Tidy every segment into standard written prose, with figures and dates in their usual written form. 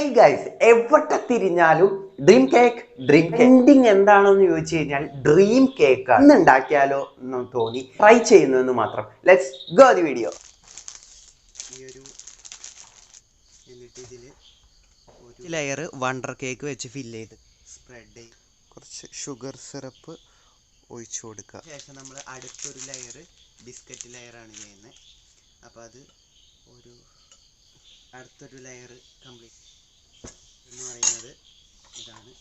Hey guys, എവിടെ തിരിഞ്ഞാലും dream cake ending എന്താണെന്ന് ചോദിച്ചു കഴിഞ്ഞാൽ ഡ്രീം കേക്ക് ആണ്. ഇന്ന് ഉണ്ടാക്കിയാലോ എന്ന് തോന്നി ട്രൈ ചെയ്യുന്നതെന്ന് മാത്രം. Let's go the video. ഈ ഒരു എന്നിട്ട് ഇതിൽ ഒരു ലെയർ വണ്ടർ കേക്ക് വെച്ച് ഫില്ല് ചെയ്ത് സ്പ്രെഡ് ചെയ്ത് കുറച്ച് ഷുഗർ സിറപ്പ് ഒഴിച്ചു കൊടുക്കുക. ശേഷം നമ്മൾ അടുത്തൊരു ലെയർ ബിസ്ക്കറ്റ് ലെയറാണ് ചെയ്യുന്നത്. അപ്പോൾ അത് അടുത്തൊരു ലെയർ കംപ്ലീറ്റ് എന്ന് പറയുന്നത് ഇതാണ്.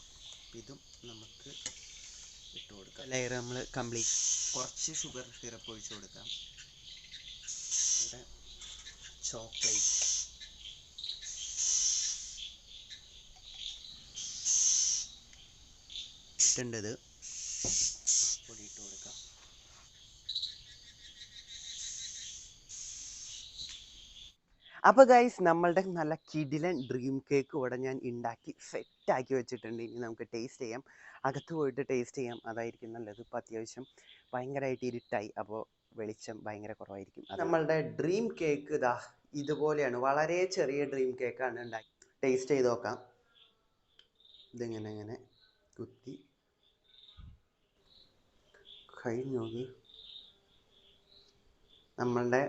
ഇതും നമുക്ക് ഇട്ട് കൊടുക്കാം. ലെയർ നമ്മൾ കംപ്ലീറ്റ് കുറച്ച് ഷുഗർ സിറപ്പ് ഒഴിച്ച് കൊടുക്കാം. ഇവിടെ ചോക്ലേറ്റ് ഇട്ടേണ്ടത് പൊടി ഇട്ട് കൊടുക്കാം. അപ്പോൾ ഗൈസ്, നമ്മളുടെ നല്ല കിടിലൻ ഡ്രീം കേക്ക് ഇവിടെ ഞാൻ ഉണ്ടാക്കി സെറ്റാക്കി വെച്ചിട്ടുണ്ട്. ഇനി നമുക്ക് ടേസ്റ്റ് ചെയ്യാം. അകത്ത് പോയിട്ട് ടേസ്റ്റ് ചെയ്യാം, അതായിരിക്കും നല്ലത്. ഇപ്പോൾ അത്യാവശ്യം ഭയങ്കരമായിട്ട് ഇരുട്ടായി, അപ്പോൾ വെളിച്ചം ഭയങ്കര കുറവായിരിക്കും. നമ്മളുടെ ഡ്രീം കേക്ക് ഇതാ ഇതുപോലെയാണ്. വളരെ ചെറിയ ഡ്രീം കേക്കാണ് ഉണ്ടാക്കി. ടേസ്റ്റ് ചെയ്ത് നോക്കാം. ഇതിങ്ങനെ കുത്തി കഴിഞ്ഞു. നമ്മളുടെ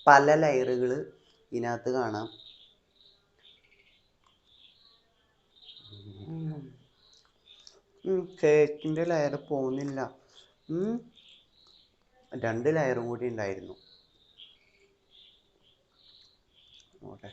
പല ലെയറുകൾ ഇതിനകത്ത് കാണാം. കേക്കിൻ്റെ ലെയർ പോകുന്നില്ല. 2 ലെയറും കൂടി ഉണ്ടായിരുന്നു. ഓക്കെ,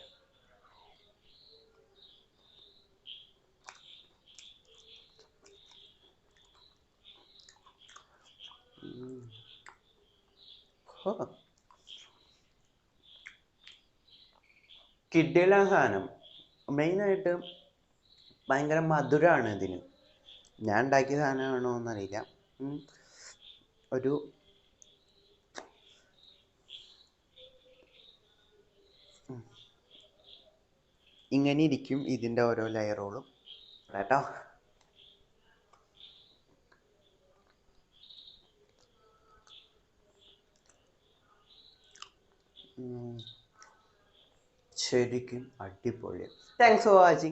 കിഡില സാധനം. മെയിനായിട്ട് ഭയങ്കര മധുരമാണ് ഇതിന്. ഞാൻ ഉണ്ടാക്കിയ സാധനമാണോ എന്നറിയില്ല. ഒരു ഇങ്ങനെ ഇരിക്കും ഇതിൻ്റെ ഓരോ ലെയറുകളും കേട്ടോ. ശരിക്കും അടിപൊളി. Thanks for watching.